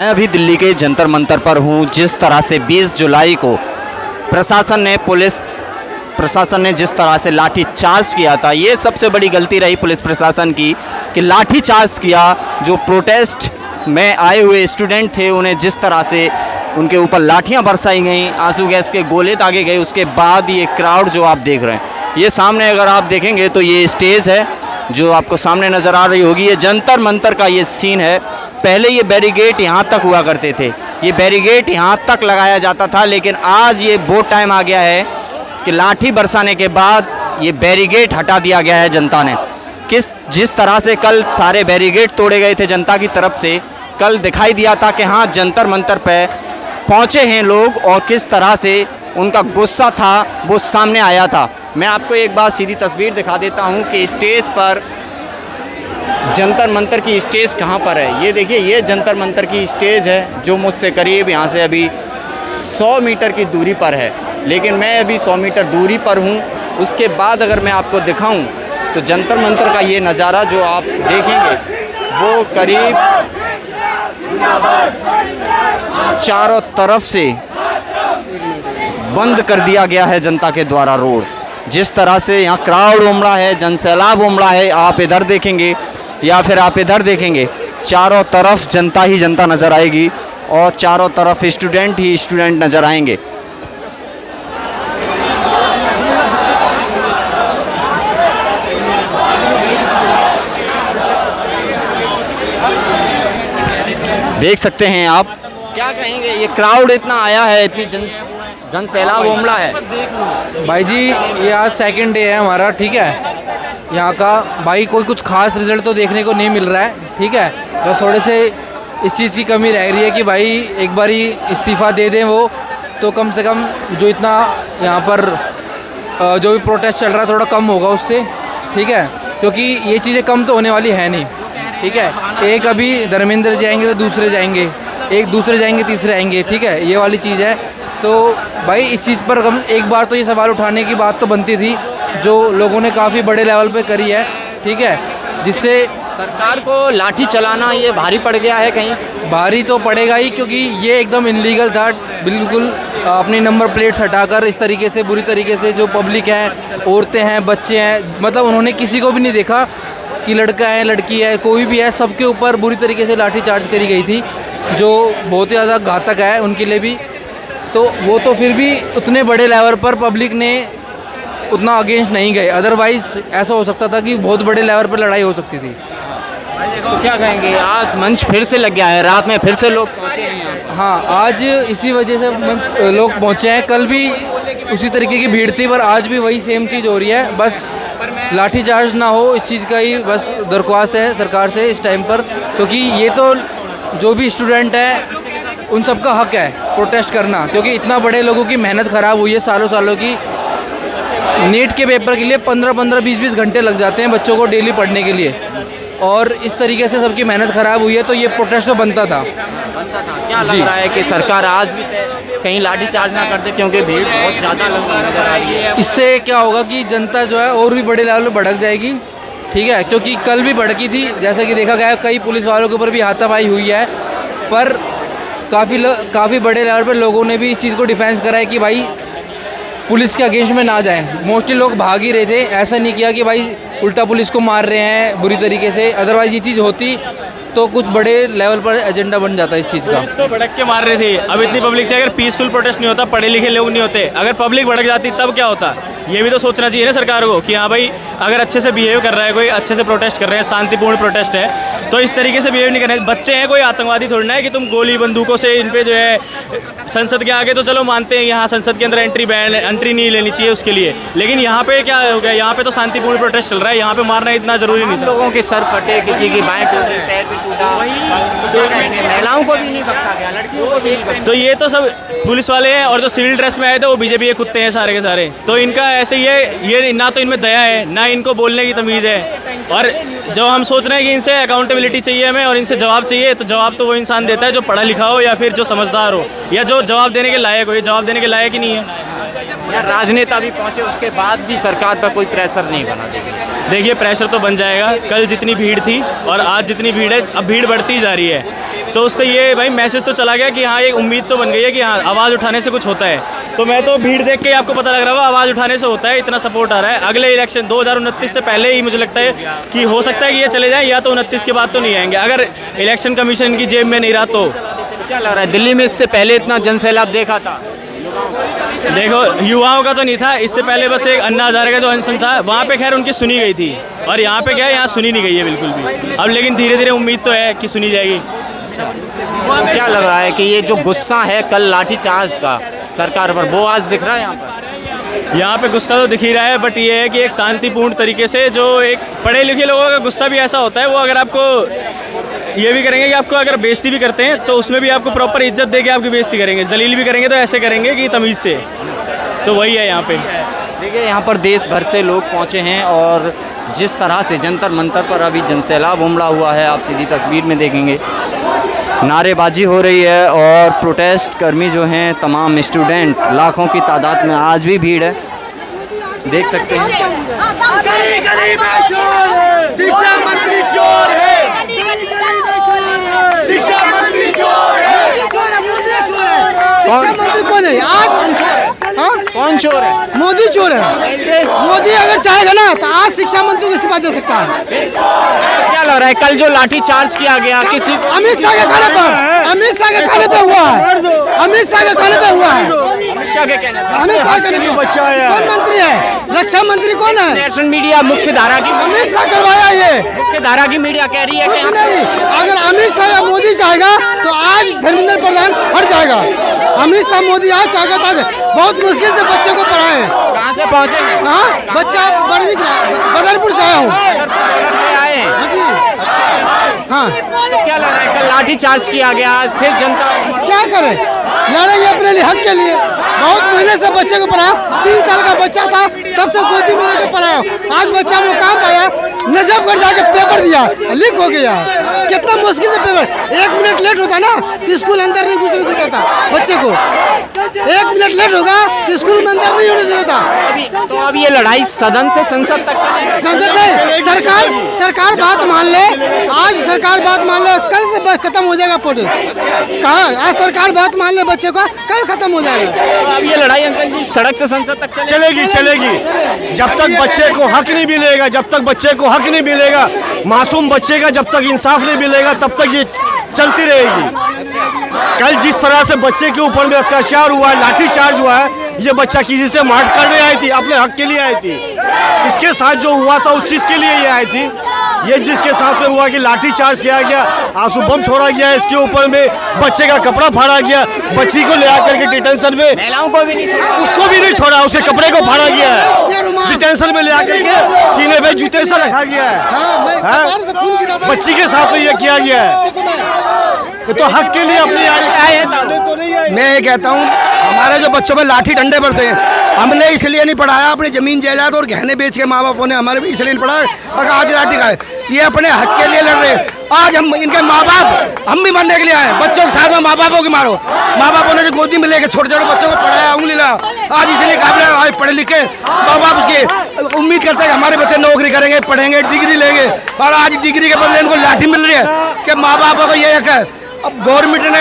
मैं अभी दिल्ली के जंतर मंतर पर हूँ। जिस तरह से 20 जुलाई को पुलिस प्रशासन ने जिस तरह से लाठी चार्ज किया था, ये सबसे बड़ी गलती रही पुलिस प्रशासन की कि लाठी चार्ज किया। जो प्रोटेस्ट में आए हुए स्टूडेंट थे उन्हें जिस तरह से उनके ऊपर लाठियां बरसाई गईं, आंसू गैस के गोले दागे गए। उसके बाद ये क्राउड जो आप देख रहे हैं, ये सामने अगर आप देखेंगे तो ये स्टेज है जो आपको सामने नज़र आ रही होगी। ये जंतर मंतर का ये सीन है। पहले ये बैरिकेड यहाँ तक हुआ करते थे, ये बैरिकेड यहाँ तक लगाया जाता था, लेकिन आज ये वो टाइम आ गया है कि लाठी बरसाने के बाद ये बैरिकेड हटा दिया गया है जनता ने। जिस तरह से कल सारे बैरिकेड तोड़े गए थे जनता की तरफ से, कल दिखाई दिया था कि हाँ जंतर मंतर पे पहुँचे हैं लोग और किस तरह से उनका गुस्सा था वो सामने आया था। मैं आपको एक बार सीधी तस्वीर दिखा देता हूँ कि स्टेज पर जंतर मंतर की स्टेज कहाँ पर है। ये देखिए, ये जंतर मंतर की स्टेज है जो मुझसे करीब यहाँ से अभी 100 मीटर की दूरी पर है, लेकिन मैं अभी 100 मीटर दूरी पर हूँ। उसके बाद अगर मैं आपको दिखाऊँ तो जंतर मंतर का ये नज़ारा जो आप देखेंगे वो करीब चारों तरफ से बंद कर दिया गया है जनता के द्वारा रोड। जिस तरह से यहाँ क्राउड उमड़ा है, जनसैलाब उमड़ा है, आप इधर देखेंगे या फिर आप इधर देखेंगे, चारों तरफ जनता ही जनता नज़र आएगी और चारों तरफ स्टूडेंट ही स्टूडेंट नज़र आएंगे। देख सकते हैं आप, क्या कहेंगे, ये क्राउड इतना आया है, इतनी जन सैलाब उमड़ा है। भाई जी ये आज सेकंड डे है हमारा, ठीक है। यहाँ का भाई कोई कुछ खास रिजल्ट तो देखने को नहीं मिल रहा है, ठीक है। बस थोड़े से इस चीज़ की कमी रह रही है कि भाई एक बार ही इस्तीफ़ा दे दें वो, तो कम से कम जो इतना यहाँ पर जो भी प्रोटेस्ट चल रहा है थोड़ा कम होगा उससे, ठीक है। क्योंकि ये चीज़ें कम तो होने वाली है नहीं, ठीक है। एक अभी धर्मेंद्र जाएंगे तो दूसरे जाएंगे, एक दूसरे जाएंगे तीसरे आएंगे, ठीक है, ये वाली चीज़ है। तो भाई इस चीज़ पर हम एक बार तो ये सवाल उठाने की बात तो बनती थी जो लोगों ने काफ़ी बड़े लेवल पे करी है, ठीक है, जिससे सरकार को लाठी चलाना ये भारी पड़ गया है। कहीं भारी तो पड़ेगा ही, क्योंकि ये एकदम इनलीगल था बिल्कुल। अपनी नंबर प्लेट्स हटाकर इस तरीके से बुरी तरीके से जो पब्लिक है, औरतें हैं, बच्चे हैं, मतलब उन्होंने किसी को भी नहीं देखा कि लड़का है लड़की है, कोई भी है, सबके ऊपर बुरी तरीके से लाठी चार्ज करी गई थी जो बहुत ही ज़्यादा घातक है उनके लिए भी। तो वो तो फिर भी उतने बड़े लेवल पर पब्लिक ने उतना अगेंस्ट नहीं गए, अदरवाइज़ ऐसा हो सकता था कि बहुत बड़े लेवल पर लड़ाई हो सकती थी। तो क्या कहेंगे, आज मंच फिर से लग गया है, रात में फिर से लोग पहुँचे हैं यहाँ पर। हाँ, आज इसी वजह से मंच लोग पहुँचे हैं। कल भी उसी तरीके की भीड़ थी, पर आज भी वही सेम चीज़ हो रही है। बस लाठीचार्ज ना हो, इस चीज़ का ही बस दरख्वास्त है सरकार से इस टाइम पर, क्योंकि ये तो जो भी स्टूडेंट है उन सबका हक है प्रोटेस्ट करना, क्योंकि इतना बड़े लोगों की मेहनत ख़राब हुई है सालों सालों की। नीट के पेपर के लिए 15-15, 20-20 घंटे लग जाते हैं बच्चों को डेली पढ़ने के लिए, और इस तरीके से सबकी मेहनत ख़राब हुई है, तो ये प्रोटेस्ट तो बनता था। क्या लग रहा है कि सरकार आज भी कहीं लाठी चार्ज ना कर दे, क्योंकि भीड़ बहुत ज़्यादा नज़र आ रही है। इससे क्या होगा कि जनता जो है और भी बड़े लेवल पर भड़क जाएगी, ठीक है, क्योंकि कल भी भड़की थी, जैसा कि देखा गया कई पुलिस वालों के ऊपर भी हाथापाई हुई है, पर काफ़ी बड़े लेवल पर लोगों ने भी इस चीज़ को डिफेंस करा है कि भाई पुलिस के अगेंस्ट में ना जाएं। मोस्टली लोग भाग ही रहे थे, ऐसा नहीं किया कि भाई उल्टा पुलिस को मार रहे हैं बुरी तरीके से, अदरवाइज़ ये चीज़ होती तो कुछ बड़े लेवल पर एजेंडा बन जाता है इस चीज़ का। पुलिस तो भड़क के मार रहे थे, अब इतनी पब्लिक थी, अगर पीसफुल प्रोटेस्ट नहीं होता, पढ़े लिखे लोग नहीं होते, अगर पब्लिक भड़क जाती तब क्या होता। ये भी तो सोचना चाहिए ना सरकार को कि हाँ भाई अगर अच्छे से बिहेव कर रहा है, कोई अच्छे से प्रोटेस्ट कर रहे हैं, शांतिपूर्ण प्रोटेस्ट है, तो इस तरीके से बिहेव नहीं करना है। बच्चे हैं, कोई आतंकवादी थोड़ी ना है कि तुम गोली बंदूकों से इन पे जो है। संसद के आगे तो चलो मानते हैं यहाँ संसद के अंदर एंट्री नहीं लेनी चाहिए उसके लिए, लेकिन यहाँ पे क्या हो गया, यहाँ पे तो शांतिपूर्ण प्रोटेस्ट चल रहा है, यहाँ पे मारना इतना ज़रूरी नहीं था। लोगों के सर फटे, किसी की बाएं टूट रही, पैर भी टूटा, तो महिलाओं को भी नहीं बख्शा गया, लड़कियों को भी नहीं बख्शा। तो ये तो सब पुलिस वाले हैं, और जो सिविल ड्रेस में आए थे वो बीजेपी के कुत्ते हैं सारे के सारे। तो इनका ऐसे ही है, ये ना तो इनमें दया है ना इनको बोलने की तमीज़ है। और जो हम सोच रहे हैं कि इनसे अकाउंटेबिलिटी चाहिए हमें और इनसे जवाब चाहिए, तो जवाब तो वो इंसान देता है जो पढ़ा लिखा हो या फिर जो समझदार हो या जो जवाब देने के लायक हो। ये जवाब देने के लायक ही नहीं है। या राजनेता भी पहुंचे, उसके बाद भी सरकार पर कोई प्रेशर नहीं बना देगी। देखिए प्रेशर तो बन जाएगा। कल जितनी भीड़ थी और आज जितनी भीड़ है, अब भीड़ बढ़ती जा रही है। तो उससे ये भाई मैसेज तो चला गया कि हाँ एक उम्मीद तो बन गई है कि हाँ आवाज़ उठाने से कुछ होता है। तो मैं तो भीड़ देख के ही आपको पता लग रहा होगा आवाज़ उठाने से होता है, इतना सपोर्ट आ रहा है। अगले इलेक्शन 2029 से पहले ही मुझे लगता है कि हो सकता है कि ये चले जाएँ, या तो 29 के बाद तो नहीं आएंगे अगर इलेक्शन कमीशन इनकी जेब में नहीं रहा तो। क्या लग रहा है दिल्ली में इससे पहले इतना जनसैलाब देखा था? देखो युवाओं का तो नहीं था, इससे पहले बस एक अन्ना हजारे का जो अनशन था वहाँ पे खैर उनकी सुनी गई थी, और यहाँ पे क्या है, यहाँ सुनी नहीं गई है बिल्कुल भी। अब लेकिन धीरे धीरे उम्मीद तो है कि सुनी जाएगी। तो क्या लग रहा है कि ये जो गुस्सा है कल लाठीचार्ज का सरकार पर, वो आज दिख रहा है यहाँ पर? यहाँ पे गुस्सा तो दिख ही रहा है, बट ये है कि एक शांतिपूर्ण तरीके से, जो एक पढ़े लिखे लोगों का गुस्सा भी ऐसा होता है, वो अगर आपको ये भी करेंगे कि आपको अगर बेइज्जती भी करते हैं तो उसमें भी आपको प्रॉपर इज्जत दे के आपकी बेइज्जती करेंगे, जलील भी करेंगे तो ऐसे करेंगे कि तमीज़ से। तो वही है यहाँ पे। देखिए यहाँ पर देश भर से लोग पहुँचे हैं और जिस तरह से जंतर मंतर पर अभी जनसैलाब उमड़ा हुआ है, आप सीधी तस्वीर में देखेंगे नारेबाजी हो रही है और प्रोटेस्ट कर्मी जो हैं तमाम स्टूडेंट लाखों की तादाद में आज भी भीड़ है, देख सकते हैं। शिक्षा मंत्री चोर है, शिक्षा मंत्री चोर है, कौन शिक्षा मंत्री कौन है आज? हाँ? कौन चोर है? मोदी चोर है। मोदी अगर चाहेगा ना तो आज शिक्षा मंत्री को इस्तीफा दे सकता है। क्या लग रहा है कल जो लाठीचार्ज किया गया किसी को? अमित शाह के खाने पर, अमित शाह के खाने पे हुआ है, अमित शाह के खाने पे हुआ है, अमित शाह के कहने पर अमित शाह के बच्चा है। कौन मंत्री है? रक्षा मंत्री कौन है? नेशनल मीडिया मुख्य धारा की अमित शाह करवाया ये। मुख्य धारा की मीडिया कह रही है कुछ कि नहीं, अगर अमित शाह या मोदी चाहेगा तो आज धर्मेंद्र प्रधान हट जाएगा। अमित शाह मोदी आज चाहेगा तो आज बहुत मुश्किल से बच्चे को पढ़ाए। कहाँ से पहुँचे हैं? हाँ, बच्चा बदरपुर से आया हूँ। आए हैं। हाँ, तो क्या लग रहा है कल लाठीचार्ज किया गया, आज फिर जनता क्या करें, लड़ेंगे अपने लिए, हक के लिए। बहुत महीने से बच्चे को पढ़ाया, 3 साल का बच्चा था तब से गोदी में लेकर पढ़ाया। आज बच्चा मुकाम पाया, नजफगढ़ जाके पेपर दिया, लीक हो गया। कितना मुश्किल से पेपर, 1 मिनट लेट होता ना तो स्कूल अंदर नहीं घुसने देता था बच्चे को। 1 मिनट लेट होगा तो स्कूल में अंदर नहीं होने देता। तो अब ये लड़ाई सदन से संसद तक चलेगी। संसद नहीं, सरकार बात मान ले, आज सरकार बात मान ले, कल से खत्म हो जाएगा प्रोटेस्ट। कहा आज सरकार बात मान ले बच्चे को, कल खत्म हो जाएगा। तो अब ये लड़ाई अंकल जी सड़क से संसद तक चलेगी चलेगी। जब तक बच्चे को हक नहीं मिलेगा, जब तक बच्चे को हक नहीं मिलेगा, मासूम बच्चे का जब तक इंसाफ नहीं मिलेगा, तब तक ये चलती रहेगी। कल जिस तरह से बच्चे के ऊपर में अत्याचार हुआ है, लाठीचार्ज हुआ है, ये बच्चा किसी से मार करने आई थी, अपने हक के लिए आई थी। इसके साथ जो हुआ था उस चीज़ के लिए ये आई थी। ये जिसके साथ में हुआ कि लाठीचार्ज किया गया, आंसू बम छोड़ा गया, इसके ऊपर में बच्चे का कपड़ा फाड़ा गया, बच्ची को ले आकर के डिटेंशन में, महिलाओं को भी नहीं छोड़ा। उसको भी नहीं छोड़ा, उसके कपड़े को फाड़ा गया है, डिटेंशन में ले आकर के सीने पे जूते से रखा गया है। बच्ची के साथ में ये किया गया है। ये तो हक के लिए अपनी मैं ये कहता हूँ, हमारे जो बच्चों पे लाठी डंडे बरसे हमने इसलिए नहीं पढ़ाया, अपनी जमीन जायदाद और गहने बेच के माँ बापों ने हमारे भी इसलिए नहीं पढ़ाया, और आज लाठी खाए। ये अपने हक के लिए लड़ रहे हैं। आज हम इनके माँ बाप, हम भी मरने के लिए आए। बच्चों के साथ में माँ बापों की मारो। माँ बापों ने जो गोदी में लेके छोटे छोटे बच्चों को पढ़ाया, उंगली ला, आज इसीलिए काबिल है। आज पढ़े लिखे माँ बाप उसकी उम्मीद करते हैं हमारे बच्चे नौकरी करेंगे, पढ़ेंगे, डिग्री लेंगे, और आज डिग्री के बदले इनको लाठी मिल रही है कि माँ बापों को ये हक है। अब गवर्नमेंट ने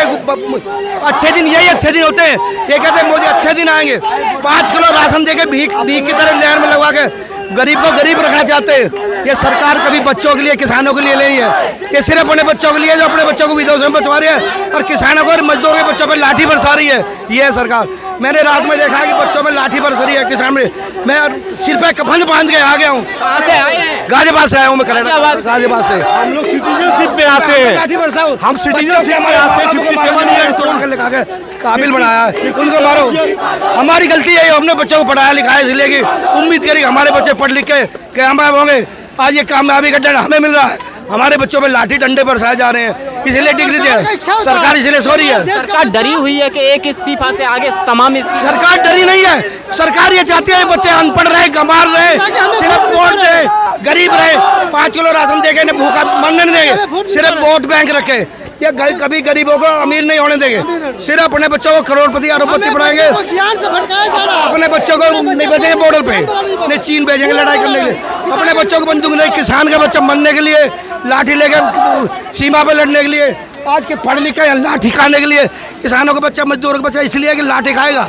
अच्छे दिन, यही अच्छे दिन होते हैं, ये कहते हैं मोदी अच्छे दिन आएंगे। 5 किलो राशन देके भीख की तरह लेन में लगवा के गरीब को गरीब रखना चाहते हैं। ये सरकार कभी बच्चों के लिए, किसानों के लिए नहीं है, ये सिर्फ अपने बच्चों के लिए, जो अपने बच्चों को विदेशों में बचवा रही है और किसानों को और मजदूरों के बच्चों पर लाठी बरसा रही है। ये है सरकार। मैंने रात में देखा कि बच्चों में लाठी बरस रही है किसान में। मैं सिर पे कफन बांध के आ गया हूँ। कहाँ से आए हैं? गाजियाबाद से आया हूँ मैं, गाजियाबाद से। हम लोग सिटीजनशिप पे आते हैं, लाठी बरसाओ, हम सिटीजनशिप में आते हैं, 57 ईयर्स काबिल बनाया है, उनको मारो। हमारी गलती है, हमने बच्चों को पढ़ाया लिखाया इसलिए कि उम्मीद करी हमारे बच्चे पढ़ लिख के कामयाब होंगे। आज ये कामयाबी का डर हमें मिल रहा है, हमारे बच्चों पे लाठी डंडे बरसाए जा रहे हैं, इसलिए डिग्री दिया सरकार, इसलिए सो रही है। सरकार डरी हुई है कि एक इस्तीफा से आगे तमाम इस्तीफा। सरकार डरी नहीं है, सरकार ये चाहती है बच्चे अनपढ़ रहे, गंवार रहे, सिर्फ वोट दे, गरीब रहे, 5 किलो राशन देके इन्हें भूखा मरने नहीं देंगे, सिर्फ वोट बैंक रखे। ये कभी गरीबों को अमीर नहीं होने देंगे, सिर्फ अपने बच्चों को करोड़पति अरबपति बनाएंगे, अपने बच्चों को नहीं भेजेंगे बॉर्डर पे, नहीं चीन भेजेंगे लड़ाई करने के लिए, अपने बच्चों को बंदूक नहीं, किसान का बच्चा मरने के लिए, लाठी लेकर सीमा पे लड़ने के लिए, आज के पढ़ लिख के लाठी खाने के लिए किसानों का बच्चा मजदूरों का बच्चा इसलिए कि लाठी खाएगा।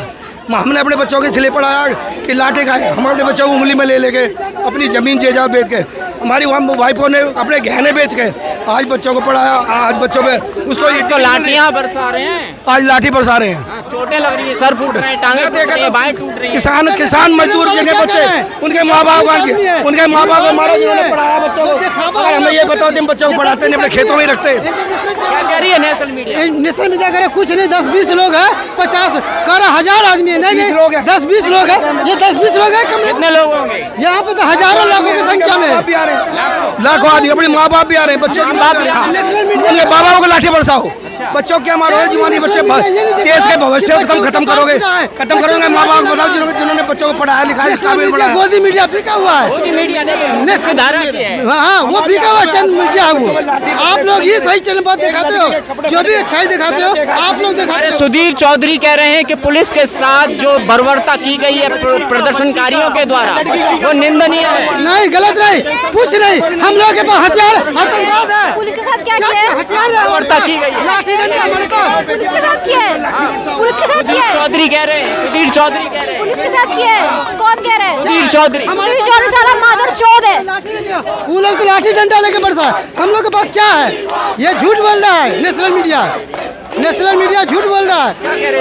हमने अपने बच्चों के इसलिए पढ़ाया कि लाठी खाए। हम अपने बच्चों को उंगली में ले लेके अपनी ज़मीन जायदाद बेच के हमारी वाइफों ने अपने गहने बेच के आज बच्चों को पढ़ाया। आज बच्चों में उसको तो लाठियाँ बरसा रहे हैं, आज लाठी बरसा रहे हैं, चोटें लग रही है, सर फूट रहे हैं, टांगे टूट रही है, बाएं टूट रही है। किसान मजदूर जिनके बच्चे उनके माँ बाप को मारा जिन्होंने पढ़ाया बच्चों को। हमें ये बताओ तुम बच्चों को पढ़ाते नहीं, अपने खेतों में ही रखते। क्या कह रही है नेशनल मीडिया? नेशनल मीडिया करे कुछ नहीं, 10-20 लोग है, 50 कर 1000 आदमी है। नहीं लोग हैं। 10-20 लोग है, ये 10-20 लोग है कम। कितने लोग होंगे? यहाँ पे तो हजारों लाखों की संख्या में भी आ रहे हैं, लाखों आदमी अपने माँ बाप भी आ रहे हैं, बच्चों के बाप उनके माँ बाप को लाठी बरसाओ। बच्चों क्या मारोगे जवानी बच्चे देश के भविष्य को खत्म करोगे माँ बाप को बताओ जिन्होंने बच्चों को पढ़ाया लिखाया काबिल बनाया। गोदी मीडिया फीका हुआ है, मीडिया नहीं धारा की है। हाँ वो फीका हुआ चंद मीडिया है वो। आप लोग ही सही चैनल पर दिखाते हो, जो भी अच्छाई दिखाते हो आप लोग दिखाते हो। सुधीर चौधरी कह रहे हैं कि पुलिस के साथ जो बर्बरता की गई है प्रदर्शनकारियोयों के द्वारा वो निंदनीय है। नहीं गलत नहीं, कुछ नहीं, हम लोग के पास हथियार आतंकवाद है। पुलिस के साथ क्या किया है? बर्बरता की गई है, पुलिस के साथ किया है, पुलिस के साथ किया है। चौधरी कह रहे हैं, सुधीर चौधरी कह रहे हैं। पुलिस के साथ किया है, कौन कह रहा है? सुधीर चौधरी सारा मादर चौध है। वो लोग तो लाठी डंडा लेके बरसा, हम लोग के पास क्या है? ये झूठ बोल रहा है नेशनल मीडिया, नेशनल मीडिया झूठ बोल रहा है।